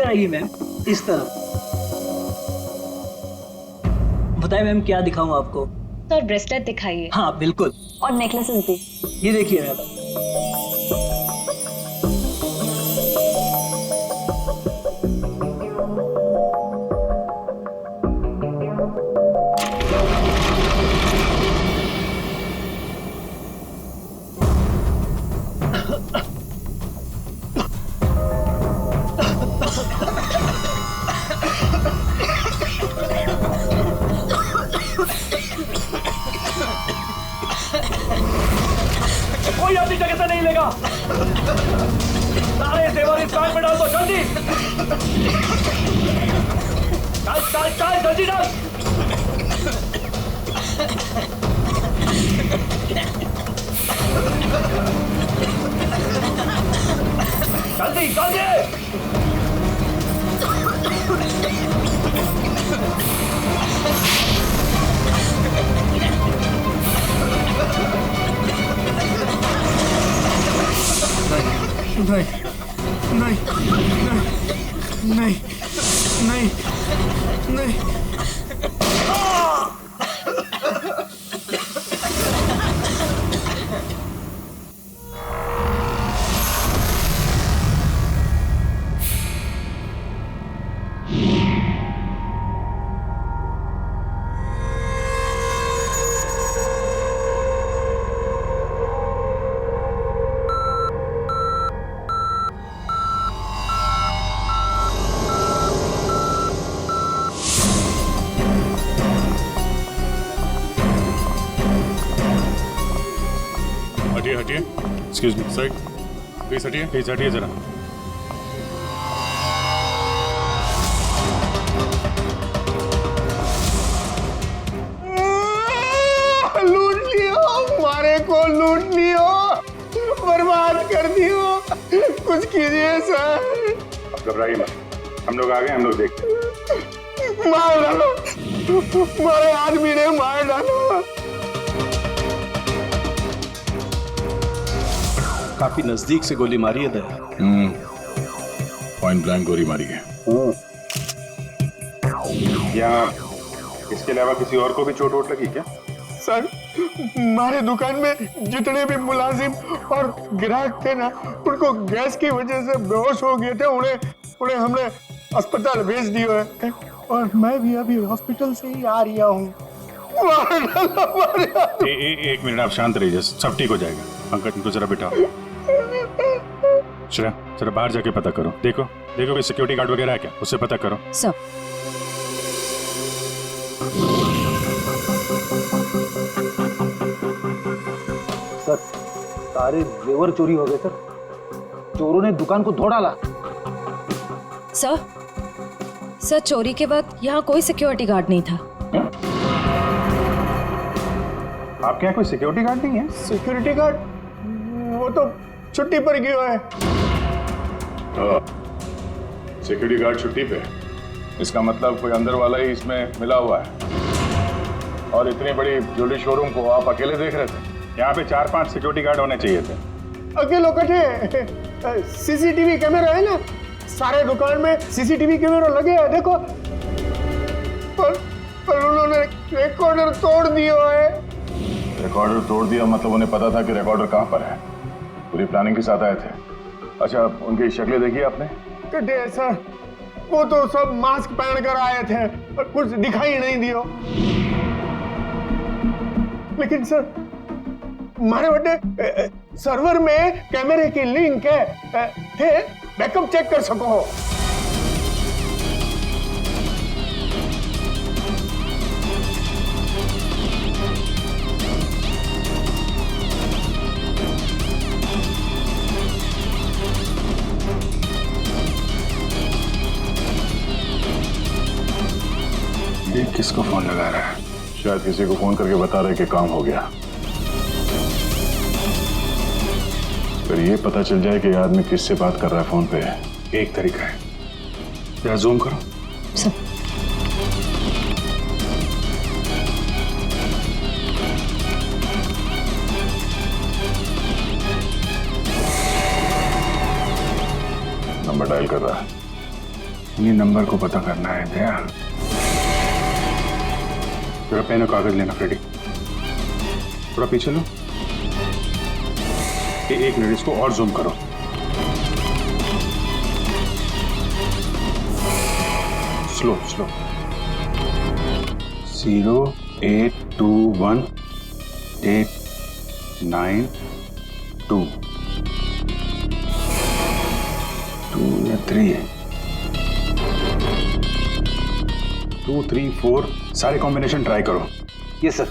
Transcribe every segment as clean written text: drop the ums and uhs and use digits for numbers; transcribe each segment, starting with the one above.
आएगी मैम, इस तरफ। बताइए मैम क्या दिखाऊं आपको? सर ब्रेसलेट दिखाइए। हाँ बिल्कुल। और नेकलेसेस भी। ये देखिए मैम। कोई अपनी जगह से नहीं लेगा। सारे जेवर इस बैग में डाल दो, जल्दी। डाल डाल डाल, जल्दी डाल। जल्दी जल्दी। नहीं नहीं नहीं नहीं नहीं नहीं। हटिए हटिए, एक्सक्यूज मी सर, प्लीज हटिए जरा। लूट लियो, हमारे को लूट लियो, बर्बाद कर दियो, कुछ कीजिए सर। अब घबराइए मत, हम लोग आ गए, हम लोग देखते हैं। मार डालो, हमारे आदमी ने मार डालो। काफी नजदीक से गोली मारी है दया। पॉइंट ब्लैंक गोली मारी है। क्या इसके अलावा किसी और को भी चोट वोट लगी क्या? सर हमारे दुकान में जितने भी मुलाजिम और ग्राहक थे ना, उनको गैस की वजह से बेहोश हो गए थे। उन्हें हमने अस्पताल भेज दिया है और मैं भी अभी हॉस्पिटल से ही आ रहा हूँ। एक मिनट आप शांत रहिए, सब ठीक हो जाएगा। पंकज इनको जरा बिठाओ। श्रेया जरा बाहर जाके पता करो, देखो कि सिक्योरिटी गार्ड वगैरह है क्या, उससे पता करो। सर सर सारे जेवर चोरी हो गए सर, चोरों ने दुकान को तोड़ डाला। सर चोरी के बाद यहाँ कोई सिक्योरिटी गार्ड नहीं था। आपके यहाँ कोई सिक्योरिटी गार्ड नहीं है? सिक्योरिटी गार्ड वो तो छुट्टी पर गया है। सिक्योरिटी गार्ड छुट्टी पे, इसका मतलब कोई अंदर वाला ही इसमें मिला हुआ है। और इतनी बड़ी ज्वेलरी शोरूम को आप अकेले देख रहे थे? यहाँ पे 4-5 सिक्योरिटी गार्ड होने चाहिए थे। अकेले कटे, सीसीटीवी कैमरा है ना, सारे दुकान में सीसीटीवी कैमरा लगे हैं, देखो। पर उन्होंने रिकॉर्डर तोड़ दिया है। रिकॉर्डर तोड़ दिया मतलब उन्हें पता था कि रिकॉर्डर कहाँ पर है, पूरी प्लानिंग के साथ आए थे। अच्छा उनकी शक्लें देखी आपने? कटे सर, वो तो सब मास्क पहन कर आए थे और कुछ दिखाई नहीं दियो। लेकिन सर हमारे बटे सर्वर में कैमरे की लिंक है, थे बैकअप चेक कर सको। ये किसको फोन लगा रहा है? शायद किसी को फोन करके बता रहे कि काम हो गया। फिर ये पता चल जाए कि आदमी किससे बात कर रहा है फोन पे। एक तरीका है, जरा जूम करो। सर नंबर डायल कर रहा है। ये नंबर को पता करना है दया। थोड़ा पेन और कागज लेना फ्रेडी। थोड़ा पीछे लो। एक मिनट इसको और जूम करो। Slow slow. 0821892 2 या 3 है। 2 3 4 सारे कॉम्बिनेशन ट्राई करो। ये सर।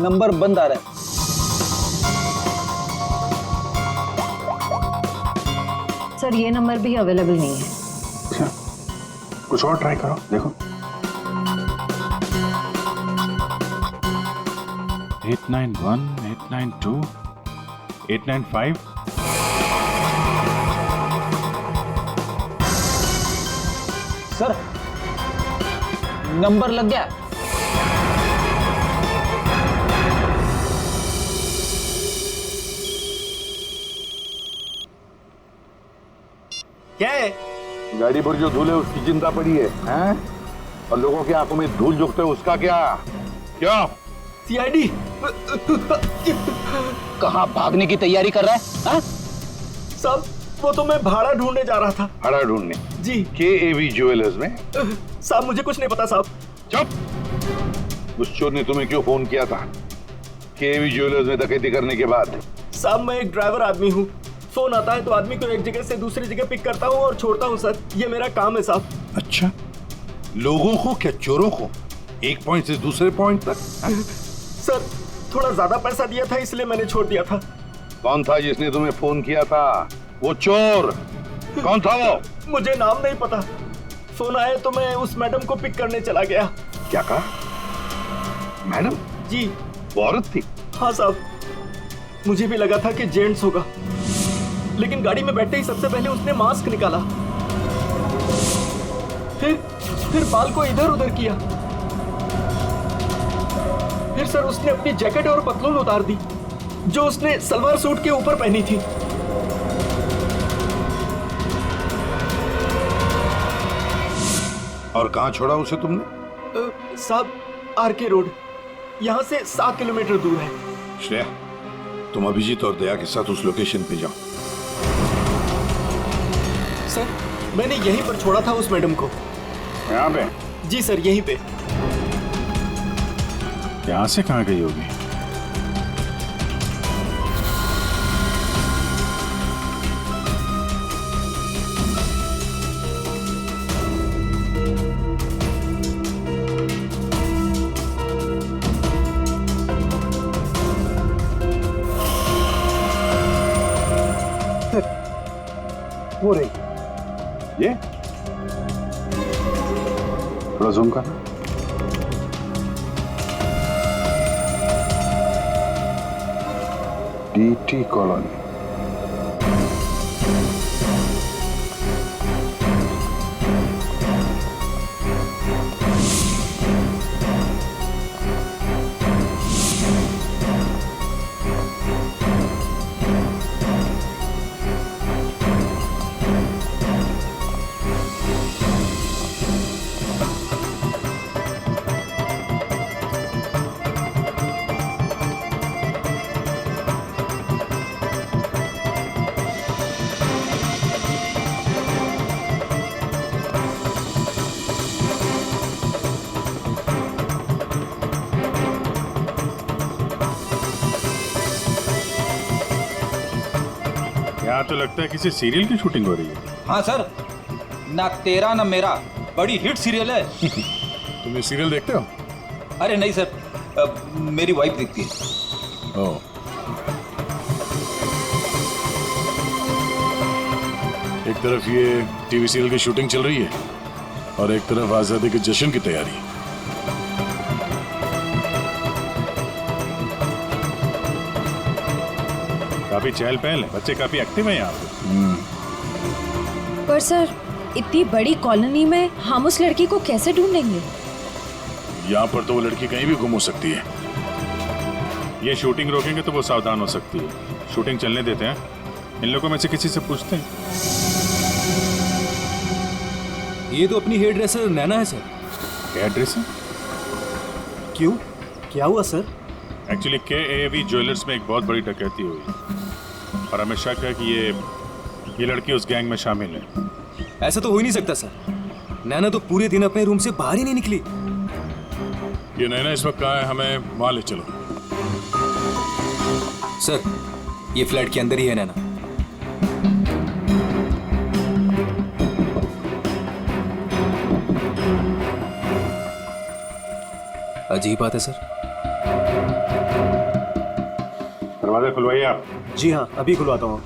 नंबर बंद आ रहा है। सर ये नंबर भी अवेलेबल नहीं है। अच्छा, कुछ और ट्राई करो देखो। 891 892 895 सर नंबर लग गया। क्या है? गाड़ी पर जो धूल है उसकी चिंता पड़ी है, हैं? और लोगों की आंखों में धूल झोंकते है उसका क्या? क्या? सीआईडी। कहाँ भागने की तैयारी कर रहा है? हाँ? साहब वो तो मैं भाड़ा ढूंढने जा रहा था। भाड़ा ढूंढने? जी। KAV ज्वेलर्स में? साहब मुझे कुछ नहीं पता साहब। चुप! उस चोर ने तुम्हें क्यों फोन किया था KAV ज्वेलर्स में डकैती करने के बाद? साहब मैं एक ड्राइवर आदमी हूँ। फोन आता है तो आदमी को एक जगह से दूसरी जगह पिक करता हूँ और छोड़ता हूँ सर। ये मेरा काम है साहब। अच्छा, लोगों को क्या चोरों को एक पॉइंट से दूसरे पॉइंट तक? सर थोड़ा ज्यादा पैसा दिया था इसलिए मैंने छोड़ दिया था। कौन था जिसने तुम्हें फोन किया था? वो चोर कौन था वो? मुझे नाम नहीं पता। फोन आया तो मैं उस मैडम को पिक करने चला गया। क्या कहा? मैडम? जी। वो औरत थी? हाँ साहब, मुझे भी लगा था कि जेंट्स होगा, लेकिन गाड़ी में बैठते ही सबसे पहले उसने मास्क निकाला, फिर बाल को इधर उधर किया, फिर सर उसने अपनी जैकेट और पतलून उतार दी जो उसने सलवार सूट के ऊपर पहनी थी। और कहां छोड़ा उसे तुमने? साहब RK रोड, यहाँ से 7 किलोमीटर दूर है। श्रेया, तुम अभिजीत और दया के साथ उस लोकेशन पे जाओ। सर मैंने यहीं पर छोड़ा था उस मैडम को। यहाँ पे? जी सर यहीं पे। यहाँ से कहाँ गई होगी? वो रही। ये थोड़ा जूम करना। DT colony. यहाँ तो लगता है किसी सीरियल की शूटिंग हो रही है। हाँ सर, ना तेरा ना मेरा बड़ी हिट सीरियल है। तुम ये सीरियल देखते हो? अरे नहीं सर, मेरी वाइफ देखती है। ओह। एक तरफ ये टीवी सीरियल की शूटिंग चल रही है और एक तरफ आजादी के जश्न की तैयारी। काफी चहल पहल है, बच्चे काफी एक्टिव हैं यहाँ पे। पर सर इतनी बड़ी कॉलोनी में हम उस लड़की को कैसे ढूंढेंगे? यहाँ पर तो वो लड़की कहीं भी गुम हो सकती है। ये शूटिंग रोकेंगे तो वो सावधान हो सकती है। शूटिंग चलने देते हैं, इन लोगों में से किसी से पूछते हैं। ये तो अपनी हेयर ड्रेसर नैना है सर। Hair dresser? क्यों, क्या हुआ सर? एक्चुअली KAV ज्वेलर्स में एक बहुत बड़ी डकैती हुई और हमें शक है कि ये लड़की उस गैंग में शामिल है। ऐसा तो हो ही नहीं सकता सर। नैना तो पूरे दिन अपने रूम से बाहर ही नहीं निकली। ये नैना इस वक्त कहाँ है? हमें वहां ले चलो। सर, ये फ्लैट के अंदर ही है नैना। अजीब बात है सर। दरवाजा खुलवाइए आप। जी हाँ, अभी खुलवाता हूँ।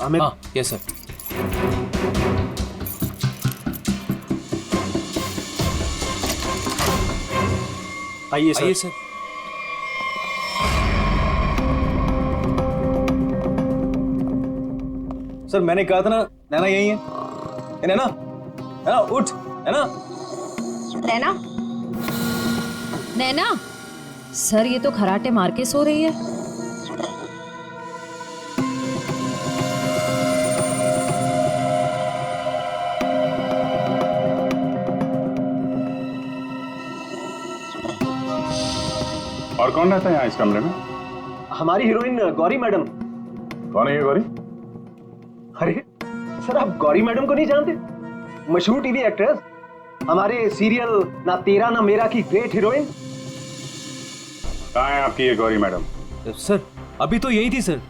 हमें हाँ, यस सर। आइए सर। आइए सर। सर, मैंने कहा था ना नैना यही है। ए, नैना, नैना उठ, नैना। नैना, नैना, सर ये तो खराटे मार के सो रही है। और कौन रहता है यहाँ इस कमरे में? हमारी हीरोइन गौरी मैडम। कौन है ये गौरी? अरे सर, आप गौरी मैडम को नहीं जानते? मशहूर टीवी एक्ट्रेस, हमारे सीरियल ना तेरा ना मेरा की ग्रेट हीरोइन। कहाँ है आपकी ये गौरी मैडम? सर, अभी तो यही थी सर।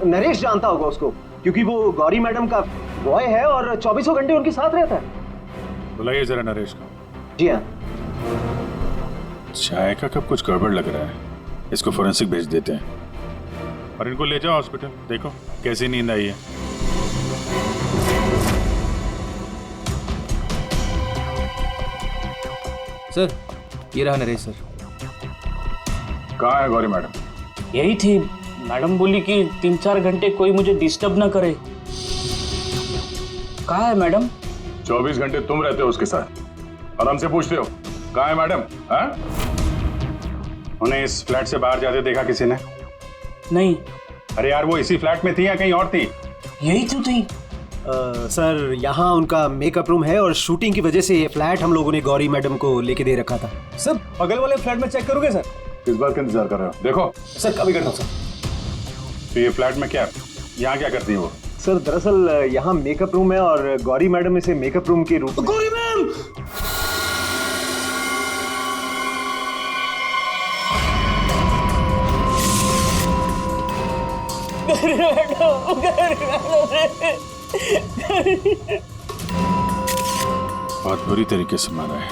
नरेश जानता होगा उसको, क्योंकि वो गौरी मैडम का बॉय है और 24 घंटे उनके साथ रहता है। बुलाइए जरा नरेश को। जी हाँ। चाय का कब कुछ गड़बड़ लग रहा है। इसको फोरेंसिक भेज देते हैं और इनको ले जाओ हॉस्पिटल। देखो कैसी नींद आई है। सर, ये रहा नरेश सर। कहाँ है गौरी मैडम? यही थी। मैडम बोली कि 3-4 घंटे कोई मुझे डिस्टर्ब ना करे। कहाँ है मैडम? 24 घंटे तुम रहते हो उसके साथ और हमसे पूछते हो कहाँ है मैडम? हाँ? उन्हें इस फ्लैट से बाहर जाते देखा किसी ने? नहीं। अरे यार, वो इसी फ्लैट में थी या कहीं और थी? यही तो थी। सर, यहाँ उनका मेकअप रूम है और शूटिंग की वजह से ये फ्लैट हम लोगों ने गौरी मैडम को लेके दे रखा था। सर, बगल वाले फ्लैट में चेक करोगे सर? किस बात का इंतजार कर रहे हो? देखो सर, कभी करता हूँ सर। तो ये फ्लैट में क्या, यहाँ क्या करती है वो? सर, दरअसल यहाँ मेकअप रूम है और गौरी मैडम इसे मेकअप रूम के रूप में। गौरी मैम! बहुत बुरी तरीके से मारा है।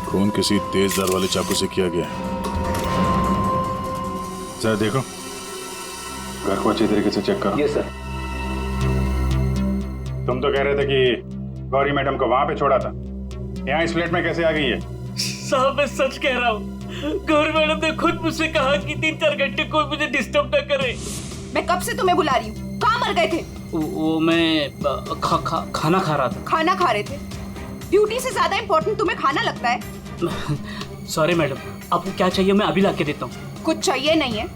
खून किसी तेज धार वाले चाकू से किया गया है। जरा देखो, घर को अच्छी तरीके से चेक करो। Yes sir. तुम तो कह रहे थे कि गौरी मैडम को वहां पे छोड़ा था, यहाँ इस फ्लैट में कैसे आ गई है? साहब, मैं सच कह रहा हूँ। गौरी मैडम ने खुद मुझसे कहा कि 3-4 घंटे कोई मुझे डिस्टर्ब न करे। मैं कब से तुम्हें बुला रही हूँ। कहाँ मर गए थे? वो मैं खाना खा रहा था। खाना खा रहे थे? ड्यूटी से ज्यादा इम्पोर्टेंट तुम्हें खाना लगता है? सॉरी मैडम, आपको क्या चाहिए मैं अभी लाके देता हूँ। कुछ चाहिए नहीं है,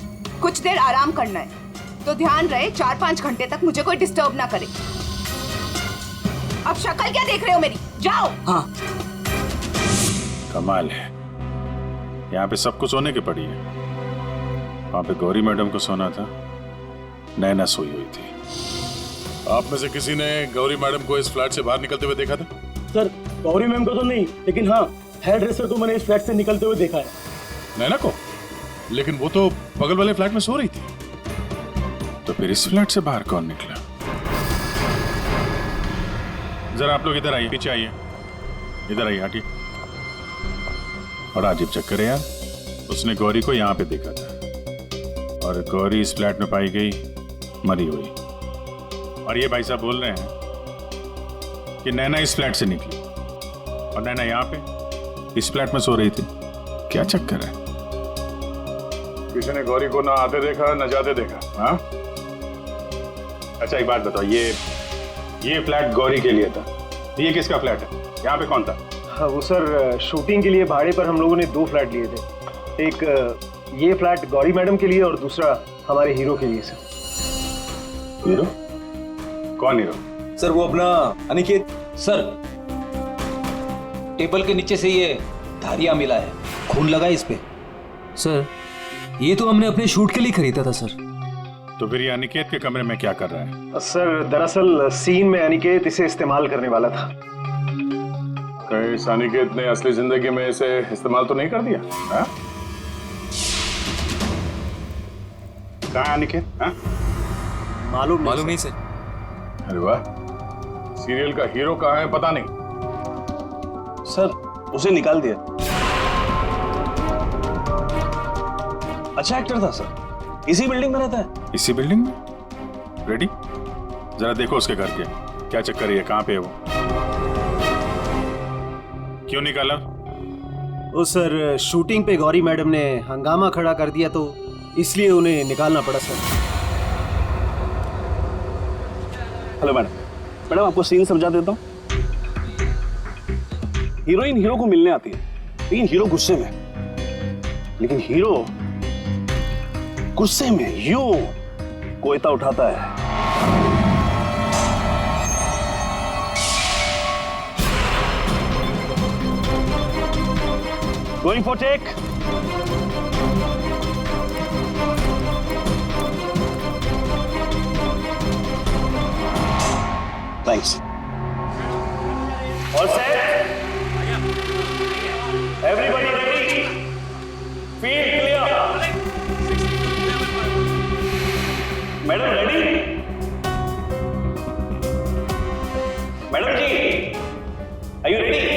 कुछ देर आराम करना है। तो ध्यान रहे 4-5 घंटे तक मुझे कोई डिस्टर्ब ना करे। अब शक्ल क्या देख रहे हो मेरी? जाओ। हाँ। कमाल है, यहाँ पे सबको सोने की पड़ी है। वहां पे गौरी मैडम को सोना था, नैना सोई हुई थी। आप में से किसी ने गौरी मैडम को इस फ्लैट से बाहर निकलते हुए देखा था? सर, गौरी मैम को तो नहीं, लेकिन हाँ, हेयर ड्रेसर को मैंने इस फ्लैट से निकलते हुए देखा है। नैना को? लेकिन वो तो बगल वाले फ्लैट में सो रही थी। तो फिर इस फ्लैट से बाहर कौन निकला? जरा आप लोग इधर आइए, पीछे आइए, इधर आइए, हटिए। बड़ा अजीब चक्कर है यार। उसने गौरी को यहाँ पे देखा था और गौरी इस फ्लैट में पाई गई मरी हुई। और ये भाई साहब बोल रहे हैं कि नैना इस फ्लैट से निकली और नैना यहाँ पे इस फ्लैट में सो रही थी। क्या चक्कर है? किसी ने गौरी को ना आते देखा ना जाते देखा? हाँ? अच्छा एक बात बताओ, ये फ्लैट गौरी के लिए था, ये किसका फ्लैट है? यहाँ पे कौन था? हाँ वो सर, शूटिंग के लिए भाड़े पर हम लोगों ने 2 फ्लैट लिए थे। एक ये फ्लैट गौरी मैडम के लिए और दूसरा हमारे हीरो के लिए सर। हीरो? कौन हीरो? सर वो अपना अनिकेत। सर टेबल के नीचे से ये धारियां मिला है, खून लगा है इस पे। सर ये तो हमने अपने शूट के लिए खरीदा था सर। तो फिर ये अनिकेत के कमरे में क्या कर रहा है? सर दरअसल सीन में अनिकेत इसे इस्तेमाल करने वाला था। कहीं इस अनिकेत ने असली जिंदगी में इसे इस्तेमाल तो नहीं कर दिया? हाँ? कहाँ है अनिकेत? हाँ? मालूम नहीं सर। अरे वाह, सीरियल का हीरो कहाँ है पता नहीं। सर उसे निकाल दिया। अच्छा एक्टर था सर, इसी बिल्डिंग में रहता है। इसी बिल्डिंग में? रेडी? जरा देखो उसके घर के क्या चक्कर है, कहाँ पे है वो? क्यों निकाला? वो सर शूटिंग पे गौरी मैडम ने हंगामा खड़ा कर दिया तो इसलिए उन्हें निकालना पड़ा सर। हेलो मैडम, मैडम आपको सीन समझा देता हूँ। हीरोइन हीरो को मिलने आती है, लेकिन हीरो गुस्से में, लेकिन हीरो गुस्से में यूं कोयता उठाता है। Going for take. Thanks. All set? Everybody ready? Field clear. Madam ready? Madam ji, are you ready?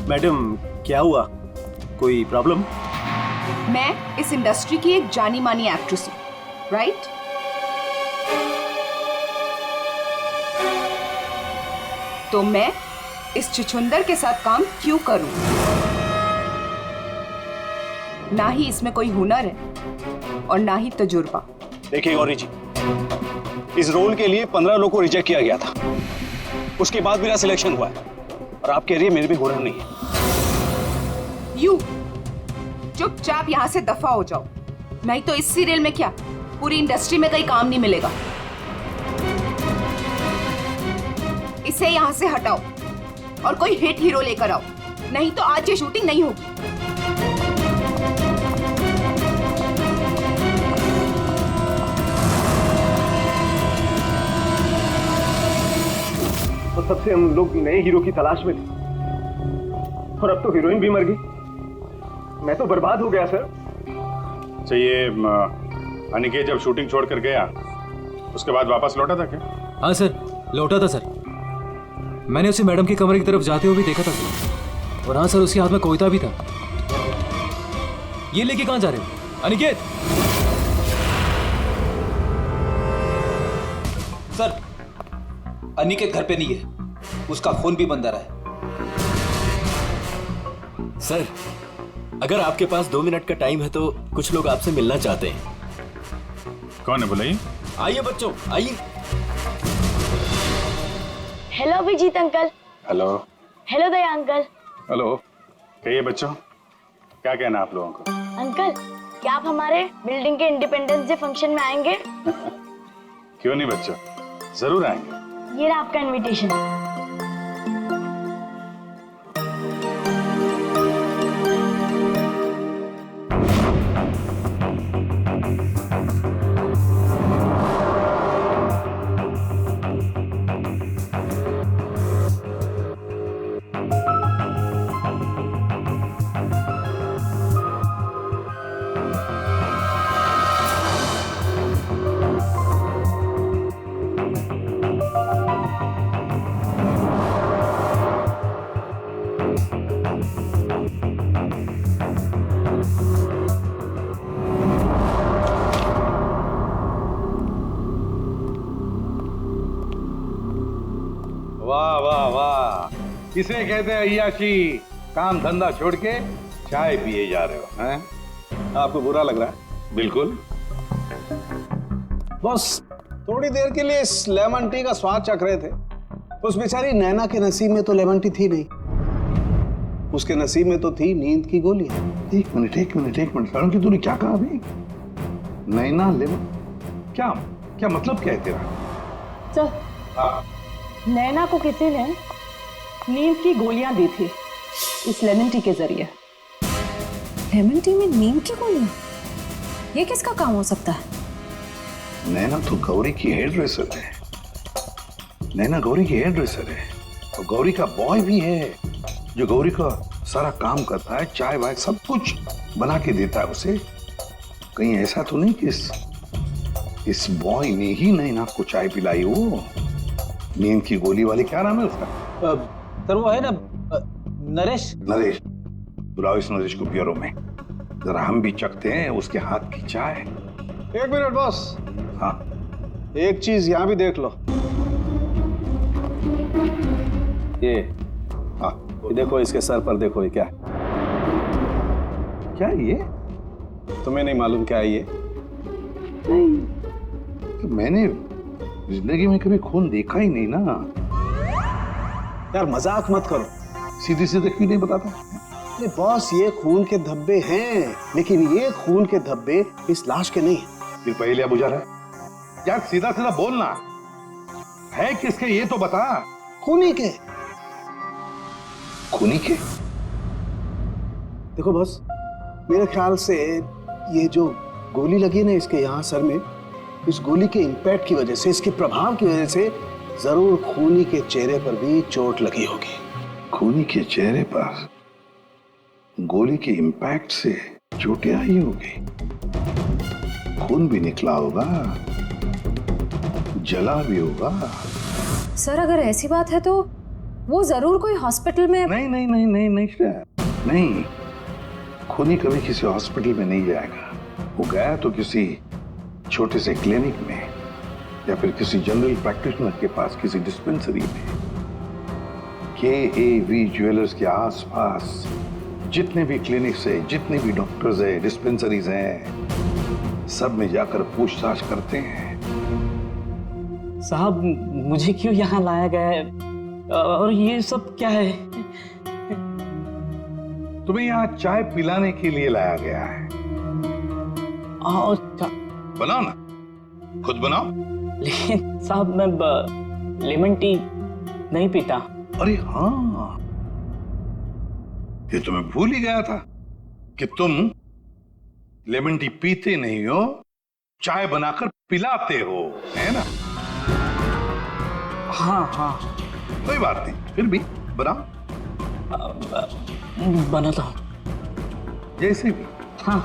Madam क्या हुआ, कोई प्रॉब्लम? मैं इस इंडस्ट्री की एक जानी मानी एक्ट्रेस हूँ, राइट? तो मैं इस छुछुंदर के साथ काम क्यों करूं? ना ही इसमें कोई हुनर है और ना ही तजुर्बा। देखिए गौरी जी, इस रोल के लिए 15 लोगों को रिजेक्ट किया गया था, उसके बाद मेरा सिलेक्शन हुआ है और आप कह रही है मेरे भी हुनर नहीं है। यू चुपचाप यहाँ से दफा हो जाओ, नहीं तो इस सीरियल में क्या पूरी इंडस्ट्री में कहीं काम नहीं मिलेगा। इसे यहाँ से हटाओ और कोई हिट हीरो लेकर आओ, नहीं तो आज ये शूटिंग नहीं होगी। और तब से हम लोग नए हीरो की तलाश में थे और अब तो हीरोइन भी मर गई। मैं तो बर्बाद हो गया सर। अच्छा ये अनिकेत जब शूटिंग छोड़ कर गया उसके बाद वापस लौटा था क्या? हाँ सर, लौटा था सर। मैंने उसे मैडम के कमरे की तरफ जाते हुए भी देखा था सर। और हाँ सर, उसके हाथ में कोयता भी था। ये लेके कहाँ जा रहे हो अनिकेत? सर अनिकेत घर पे नहीं है, उसका फोन भी बंद आ रहा है। सर अगर आपके पास 2 मिनट का टाइम है तो कुछ लोग आपसे मिलना चाहते हैं। कौन है बुलाइए? आइए बच्चों आइए। Hello Abhijeet uncle. Hello. Hello Daya uncle. Hello. कहिए बच्चों, क्या कहना आप लोगों को? अंकल क्या आप हमारे बिल्डिंग के इंडिपेंडेंस डे फंक्शन में आएंगे? क्यों नहीं बच्चों, जरूर आएंगे। ये रहा आपका इनविटेशन। वाह वाह वाह, किसे कहते हैं अय्याशी? काम धंधा छोड़ के चाय पिए जा रहे हो हैं? आपको बुरा लग रहा है? बिल्कुल। बस थोड़ी देर के लिए इस लेमन टी का स्वाद चख रहे थे। उस बेचारी नैना के नसीब में तो लेमन टी थी नहीं, उसके नसीब में तो थी नींद की गोली। एक मिनट सड़न की तूने क्या कहा अभी? नैना लेमन, क्या क्या मतलब क्या है तेरा? सर, नैना को किसी ने नींद की गोलियां दी थी इस लेमन टी के जरिए। लेमन टी में नीम की गोलियां? ये किसका काम हो सकता है? नैना तो गौरी की हेयर ड्रेसर है। नैना गौरी की हेयर ड्रेसर है और गौरी का बॉय भी है जो गौरी का सारा काम करता है, चाय वाय सब कुछ बना के देता है उसे। कहीं ऐसा तो नहीं कि इस बॉय ने ही नैना को चाय पिलाई हो? नींद की गोली वाली क्या नाम है उसका? सर वो है ना नरेश। नरेश, बुलाओ इस नरेश को ब्यूरो में, जरा हम भी चखते हैं उसके हाथ की चाय। एक मिनट बॉस। हाँ, एक चीज यहां भी देख लो। ये हाँ, ये देखो, इसके सर पर देखो, ये क्या है? क्या ये? तुम्हें नहीं मालूम क्या है ये? नहीं, तो मैंने जिंदगी में कभी खून देखा ही नहीं ना। यार मजाक मत करो। सीधी सीधे क्यों नहीं बताता? अरे बॉस, ये खून के धब्बे हैं, लेकिन ये खून के धब्बे इस लाश के नहीं हैं। फिर पहले बुझा रहा है यार, सीधा सीधा बोलना है किसके ये तो बता। खूनी के। खूनी के? देखो बॉस, मेरे ख्याल से ये जो गोली लगी ना इसके यहाँ सर में, इस गोली के इंपैक्ट की वजह से, इसके प्रभाव की वजह से जरूर खूनी के चेहरे पर भी चोट लगी होगी। खूनी के चेहरे पर गोली के इंपैक्ट से चोटें आई होगी, खून भी निकला होगा, जला भी होगा। सर, अगर ऐसी बात है तो वो जरूर कोई हॉस्पिटल में। नहीं नहीं नहीं नहीं नहीं नहीं, खूनी कभी किसी हॉस्पिटल में नहीं जाएगा। वो गया तो किसी छोटे से क्लिनिक में या फिर किसी जनरल प्रैक्टिशनर के पास, किसी डिस्पेंसरी में। KAV ज्वेलर्स के आसपास जितने भी क्लिनिक्स है, जितने भी डॉक्टर्स है, डिस्पेंसरीज हैं, सब में जाकर पूछताछ करते हैं। साहब, मुझे क्यों यहाँ लाया गया है और ये सब क्या है? तुम्हें यहाँ चाय पिलाने के लिए लाया गया है। बनाओ ना, खुद बनाओ। लेकिन साहब, मैं लेमन टी नहीं पीता। अरे हाँ, ये तो मैं भूल ही गया था कि तुम लेमन टी पीते नहीं हो, चाय बनाकर पिलाते हो, है ना? हाँ हाँ, कोई बात नहीं, फिर भी बनाओ। बनाता हूँ। जैसे भी। हाँ।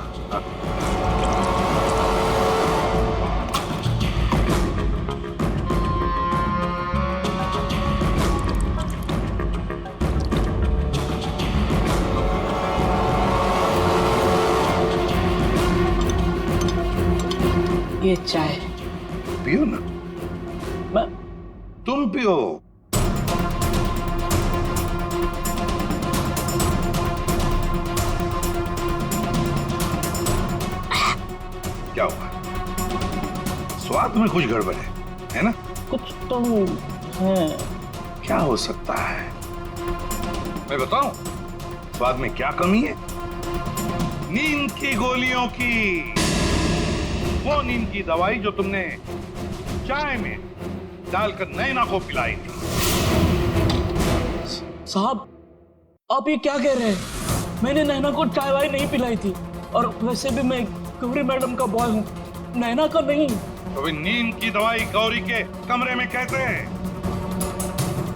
ये चाय पियो ना। तुम पियो। क्या हुआ? स्वाद में कुछ गड़बड़ है ना? कुछ तो है। क्या हो सकता है? मैं बताऊं स्वाद में क्या कमी है? नींद की गोलियों की, वो नींद की दवाई जो तुमने चाय में डालकर नैना को पिलाई थी। साहब, आप ये क्या कह रहे हैं? मैंने नैना को चाय वाय नहीं पिलाई थी, और वैसे भी मैं गौरी मैडम का बॉय हूँ, नैना का नहीं। तो नींद की दवाई गौरी के कमरे में कैसे है?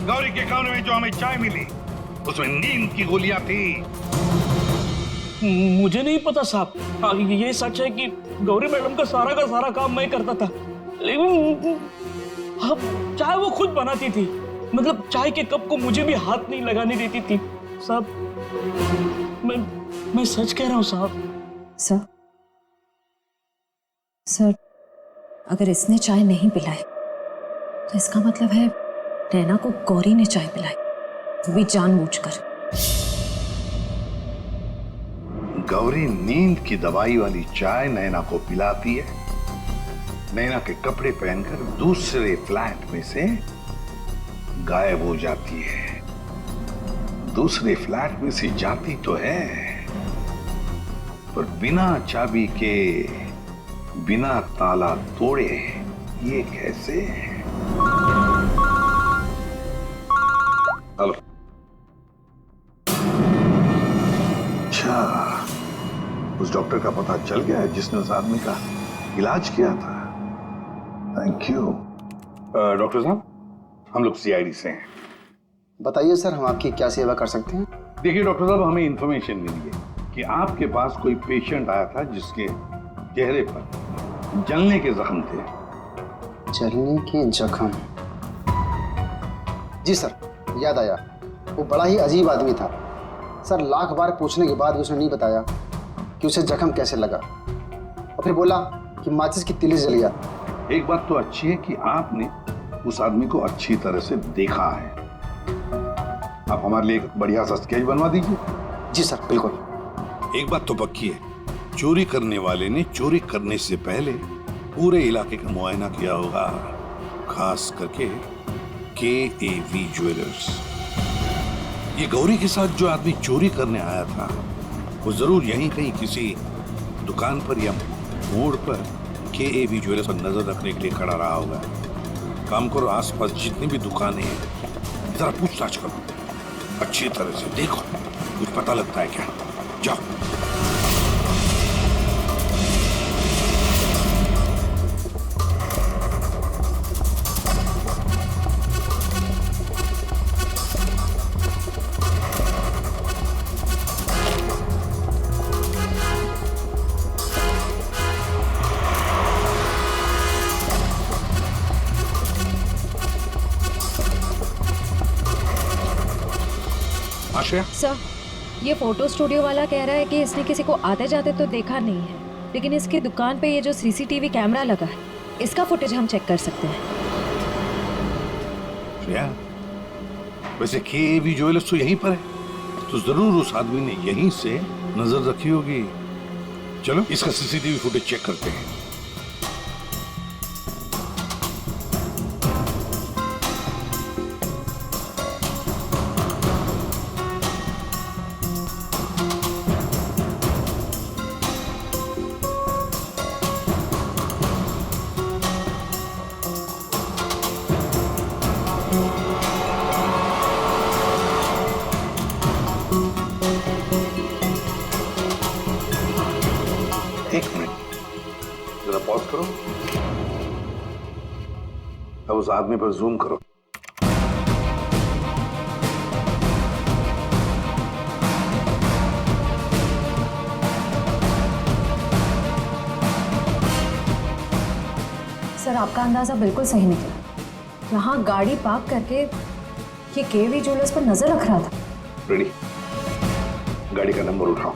गौरी के कमरे में जो हमें चाय मिली उसमें नींद की गोलियां थी। मुझे नहीं पता साहब। हाँ, ये सच है कि गौरी मैडम का सारा काम मैं करता था, लेकिन हाँ, चाय वो खुद बनाती थी। मतलब चाय के कप को मुझे भी हाथ नहीं लगाने देती थी। साहब, मैं सच कह रहा हूँ साहब। सर, अगर इसने चाय नहीं पिलाई तो इसका मतलब है नैना को गौरी ने चाय पिलाई, वो भी जानबूझकर। गौरी नींद की दवाई वाली चाय नैना को पिलाती है, नैना के कपड़े पहनकर दूसरे फ्लैट में से गायब हो जाती है। दूसरे फ्लैट में से जाती तो है, पर बिना चाबी के, बिना ताला तोड़े, ये कैसे? हेलो। अच्छा, उस डॉक्टर का पता चल गया है जिसने उस आदमी का इलाज किया था। Thank you. डॉक्टर साहब, हम लोग सीआईडी से हैं। बताइए सर, हम आपकी क्या सेवा कर सकते हैं? देखिए डॉक्टर साहब, हमें इंफॉर्मेशन मिली है कि आपके पास कोई पेशेंट आया था जिसके चेहरे पर जलने के जख्म थे। जलने के जख्म? जी सर, याद आया। वो बड़ा ही अजीब आदमी था सर। लाख बार पूछने के बाद भी उसने नहीं बताया कि उसे जख्म कैसे लगा, और फिर बोला कि माचिस की तिली जल गया। एक बात तो अच्छी है कि आपने उस आदमी को अच्छी तरह से देखा है। आप हमारे लिए एक बढ़िया सा स्केच बनवा दीजिए। जी सर, बिल्कुल। एक बात तो पक्की है, चोरी करने वाले ने चोरी करने से पहले पूरे इलाके का मुआयना किया होगा, खास करके KAV ज्वेलर्स। ये गौरी के साथ जो आदमी चोरी करने आया था, वो जरूर यहीं कहीं किसी दुकान पर या मोड़ पर KAV ज्वेलर्स पर नजर रखने के लिए खड़ा रहा होगा। काम करो, आसपास जितनी भी दुकानें हैं जरा पूछताछ करो, अच्छी तरह से देखो, कुछ पता लगता है क्या। जाओ। सर, ये फोटो स्टूडियो वाला कह रहा है कि इसने किसी को आते जाते तो देखा नहीं है, लेकिन इसकी दुकान पे ये जो CCTV कैमरा लगा है, इसका फुटेज हम चेक कर सकते हैं। वैसे KAV ज्वेलर्स तो यहीं पर है, तो जरूर उस आदमी ने यहीं से नजर रखी होगी। चलो इसका CCTV फुटेज चेक करते हैं। एक मिनट, जरा पॉज करो। अब उस आदमी पर जूम करो। सर, आपका अंदाजा बिल्कुल सही निकला। यहाँ गाड़ी पार्क करके ये KAV ज्वेलर्स पर नजर रख रहा था। रेडी, गाड़ी का नंबर उठाओ।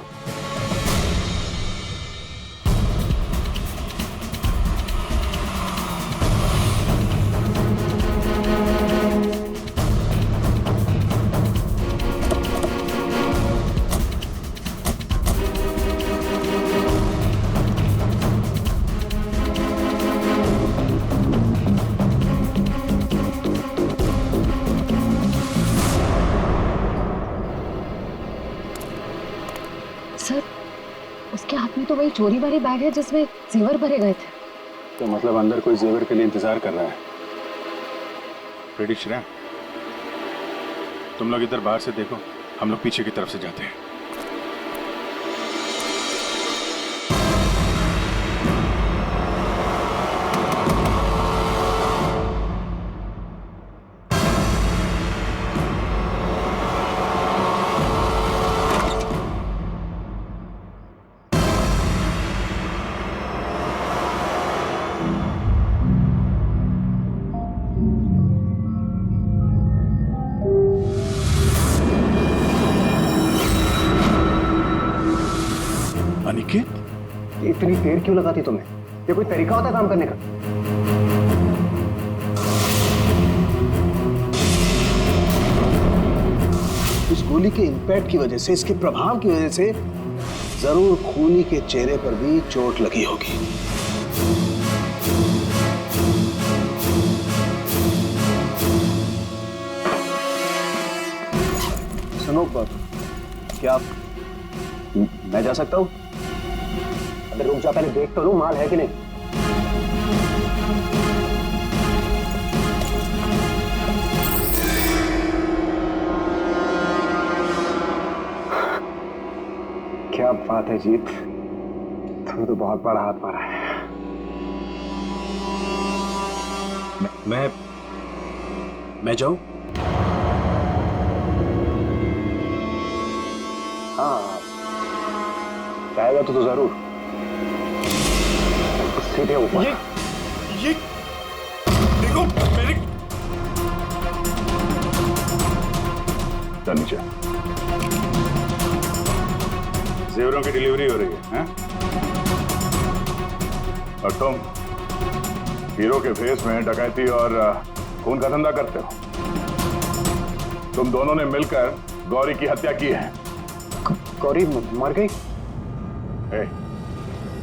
सर, उसके हाथ में तो वही चोरी वाली बैग है जिसमें जेवर भरे गए थे। तो मतलब अंदर कोई जेवर के लिए इंतजार कर रहा है। रेडी श्रेया, तुम लोग इधर बाहर से देखो, हम लोग पीछे की तरफ से जाते हैं। अनिकेत, इतनी देर क्यों लगाती तुम्हें? ये कोई तरीका होता है काम करने का? इस गोली के इंपैक्ट की वजह से, इसके प्रभाव की वजह से जरूर खूनी के चेहरे पर भी चोट लगी होगी। सुनो क्या मैं जा सकता हूँ? अरे रुक जा, पहले देख तो लूं माल है कि नहीं। क्या बात है जीत, तुम तो बहुत बड़ा हाथ मारा है। मैं जाऊं? हाँ जाएगा तो जरूर। सीधे ऊपर। ये देखो मेरे नीचे जेवरों की डिलीवरी हो रही है, हैं? और तुम हीरो के फेस में डकैती और खून का धंधा करते हो। तुम दोनों ने मिलकर गौरी की हत्या की है। गौरी मर गई?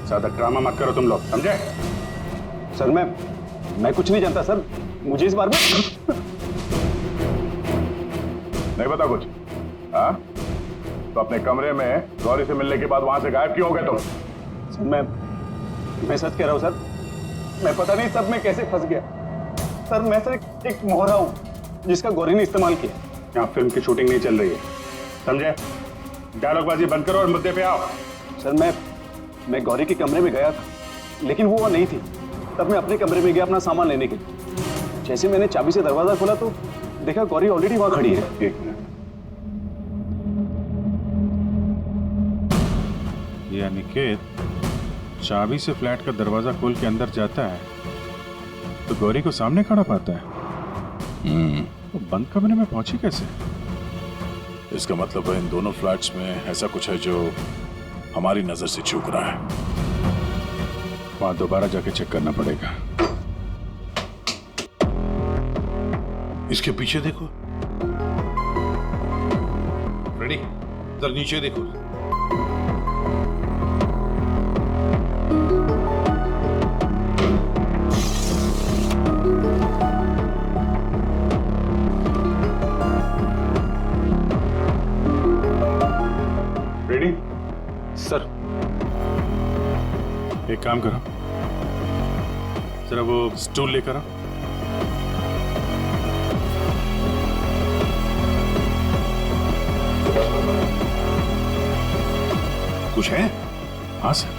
ज्यादा ड्रामा मत करो तुम लोग, समझे? सर मैं कुछ नहीं जानता सर, मुझे इस बारे में नहीं पता कुछ। हाँ तो अपने कमरे में गौरी से मिलने के बाद वहां से गायब क्यों हो गए तुम? सर मैं सच कह रहा हूं सर, मैं पता नहीं सब में कैसे फंस गया। सर मैं सर एक मोहरा हूं जिसका गौरी ने इस्तेमाल किया। यहाँ फिल्म की शूटिंग नहीं चल रही है, समझे? डायलॉगबाजी बंद करो और मुद्दे पे आओ। सर मैं गौरी के कमरे में गया था, लेकिन वो नहीं थी। तब मैं अपने कमरे में गया अपना सामान लेने के लिए। जैसे मैंने चाबी से दरवाजा खोला तो देखा गौरी ऑलरेडी वहां खड़ी है। एक मिनट, ये अनिकेत चाबी से फ्लैट का दरवाजा खोल के अंदर जाता है तो गौरी को सामने खड़ा पाता है। तो बंद कमरे में पहुंची कैसे? इसका मतलब है इन दोनों फ्लैट्स में ऐसा कुछ है जो हमारी नजर से चूक रहा है। वहां दोबारा जाके चेक करना पड़ेगा। इसके पीछे देखो, रेडी? इधर नीचे देखो। रेडी? सर एक काम करो, जरा वो स्टूल लेकर आओ। कुछ है? हाँ सर।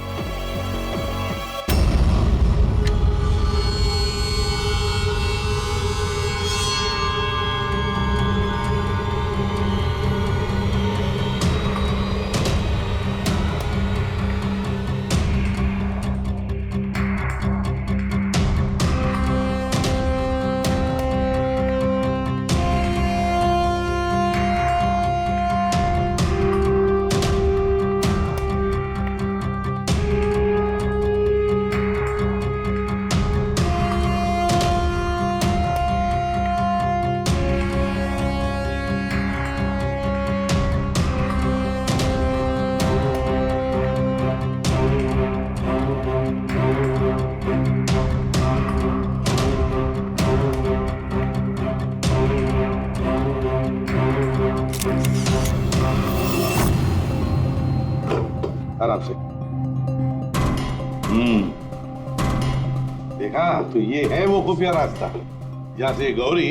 आराम से। देखा तो ये है वो खुफिया रास्ता जहां से गौरी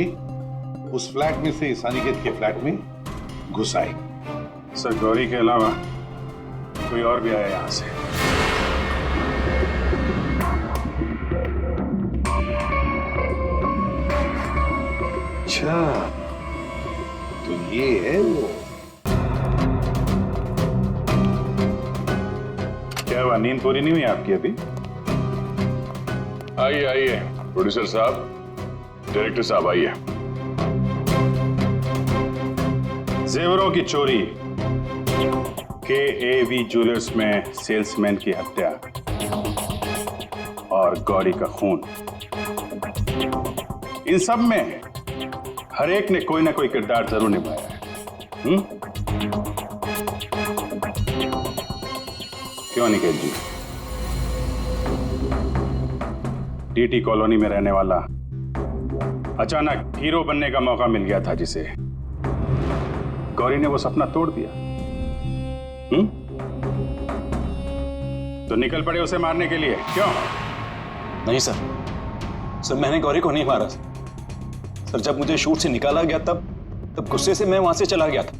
उस फ्लैट में से इस अनिकेत के फ्लैट में घुस आई। सर गौरी के अलावा कोई और भी आया यहां से? अच्छा तो ये है वो। क्या हुआ, नींद पूरी नहीं हुई आपकी अभी? आइए आइए प्रोड्यूसर साहब, डायरेक्टर साहब आइए। जेवरों की चोरी, KAV ज्वेलर्स में सेल्समैन की हत्या और गौरी का खून, इन सब में हर एक ने कोई ना कोई किरदार जरूर निभाया है। क्यों निकेत जी? टीटी कॉलोनी में रहने वाला अचानक हीरो बनने का मौका मिल गया था जिसे, गौरी ने वो सपना तोड़ दिया। तो निकल पड़े उसे मारने के लिए, क्यों? नहीं सर, मैंने गौरी को नहीं मारा सर। जब मुझे शूट से निकाला गया तब गुस्से से मैं वहां से चला गया था।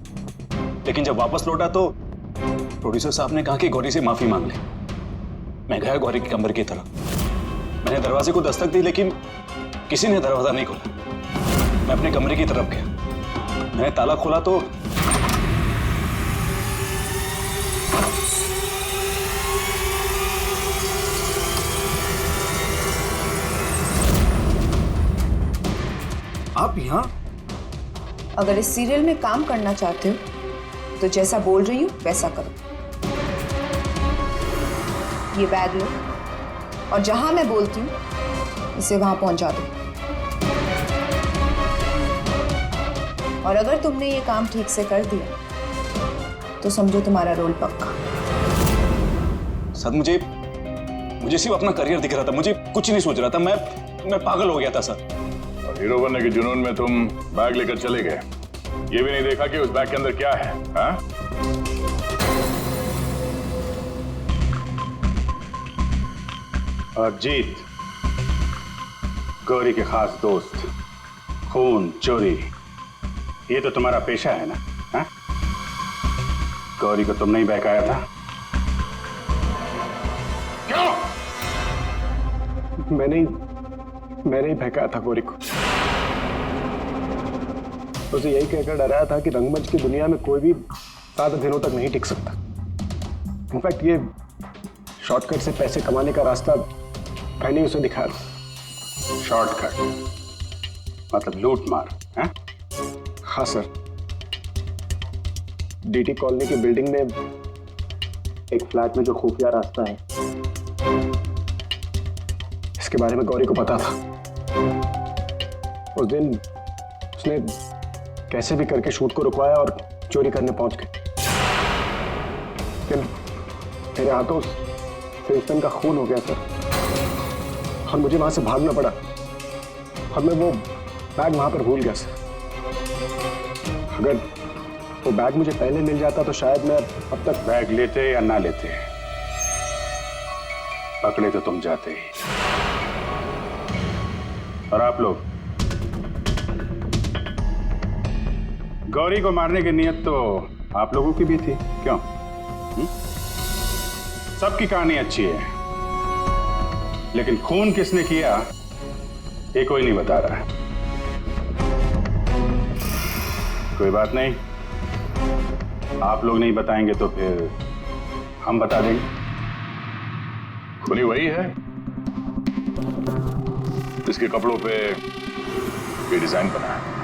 लेकिन जब वापस लौटा तो प्रोड्यूसर साहब ने कहा कि गौरी से माफी मांग ले। मैं गया गौरी के कमरे की तरफ। मैंने दरवाजे को दस्तक दी लेकिन किसी ने दरवाजा नहीं खोला। मैं अपने कमरे की तरफ गया। मैंने ताला खोला तो आप यहाँ? अगर इस सीरियल में काम करना चाहते हो तो जैसा बोल रही हूँ वैसा करो। ये बैग लो और जहां मैं बोलती हूँ इसे वहां पहुंचा दो। और अगर तुमने ये काम ठीक से कर दिया तो समझो तुम्हारा रोल पक्का। सर मुझे सिर्फ अपना करियर दिख रहा था, मुझे कुछ नहीं सोच रहा था। मैं पागल हो गया था सर। और हीरो बनने के जुनून में तुम बैग लेकर चले गए, ये भी नहीं देखा कि उस बैग के अंदर क्या है। हाँ? और जीत, गौरी के खास दोस्त, खून चोरी, ये तो तुम्हारा पेशा है ना? हाँ? गौरी को तुमने ही बहकाया था, क्यों? मैंने ही बहकाया था गौरी को। उसे यही कहकर डराया था कि रंगमंच की दुनिया में कोई भी 7 दिनों तक नहीं टिक सकता। इनफैक्ट ये शॉर्टकट से पैसे कमाने का रास्ता मैंने उसे दिखाया था। शॉर्टकट मतलब लूट मार? है? हाँ सर, डीटी कॉलोनी की बिल्डिंग में एक फ्लैट में जो खुफिया रास्ता है, इसके बारे में गौरी को पता था। उस दिन उसने कैसे भी करके शूट को रुकवाया और चोरी करने पहुंच गए। लेकिन मेरे हाथों सेल्समैन का खून हो गया सर, और मुझे वहां से भागना पड़ा और मैं वो बैग वहां पर भूल गया सर। अगर वो बैग मुझे पहले मिल जाता तो शायद मैं अब तक। बैग लेते या ना लेते, पकड़े तो तुम जाते ही। और आप लोग, गौरी को मारने की नियत तो आप लोगों की भी थी, क्यों? सबकी कहानी अच्छी है, लेकिन खून किसने किया ये कोई नहीं बता रहा है। कोई बात नहीं, आप लोग नहीं बताएंगे तो फिर हम बता देंगे। खूनी वही है जिसके कपड़ों पे ये डिजाइन बना है।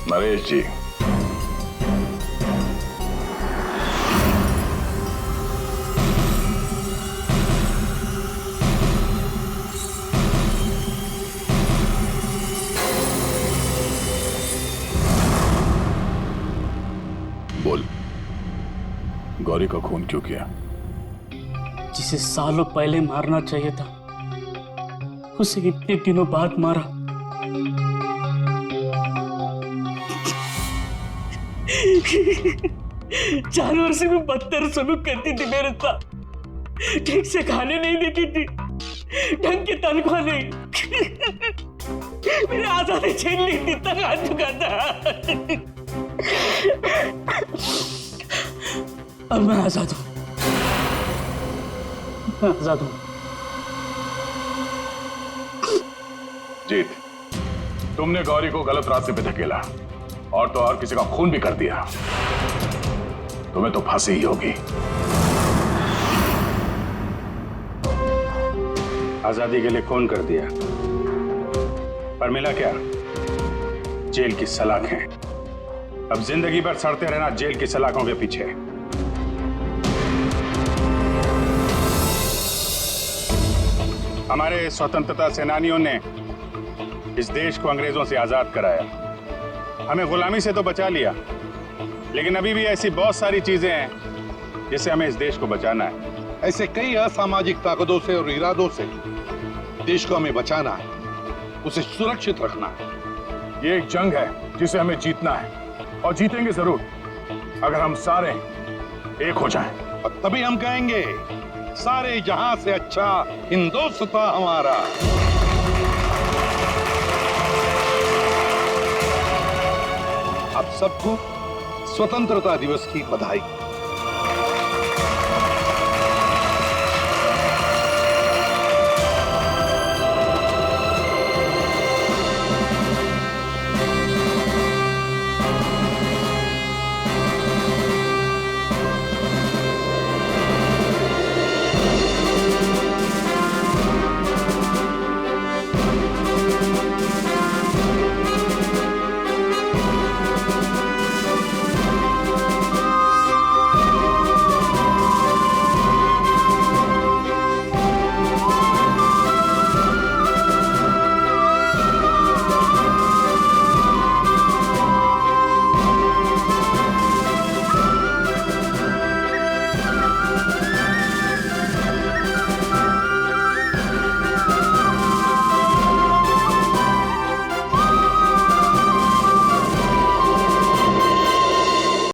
नरेश जी, बोल, गौरी का खून क्यों किया? जिसे सालों पहले मारना चाहिए था उसे इतने दिनों बाद मारा। जानवर से भी बदतर सलूक करती थी मेरे साथ। ठीक से खाने नहीं देती थी, ढंग की तनख्वाह नहीं, मेरे आजादी छीन ली थी, तक आ चुका था। अब मैं आजाद हूं, मैं आजाद हूं। जीत, तुमने गौरी को गलत रास्ते पे धकेला और तो और किसी का खून भी कर दिया। तुम्हें तो फांसी ही होगी। आजादी के लिए खून कर दिया, पर मिला क्या? जेल की सलाखें अब जिंदगी भर सड़ते रहना जेल की सलाखों के पीछे। हमारे स्वतंत्रता सेनानियों ने इस देश को अंग्रेजों से आजाद कराया, हमें गुलामी से तो बचा लिया, लेकिन अभी भी ऐसी बहुत सारी चीजें हैं जिससे हमें इस देश को बचाना है। ऐसे कई असामाजिक ताकतों से और इरादों से देश को हमें बचाना है, उसे सुरक्षित रखना है। ये एक जंग है जिसे हमें जीतना है, और जीतेंगे जरूर अगर हम सारे एक हो जाएं। और तभी हम कहेंगे सारे जहां से अच्छा हिंदुस्तान हमारा। आप सबको स्वतंत्रता दिवस की बधाई।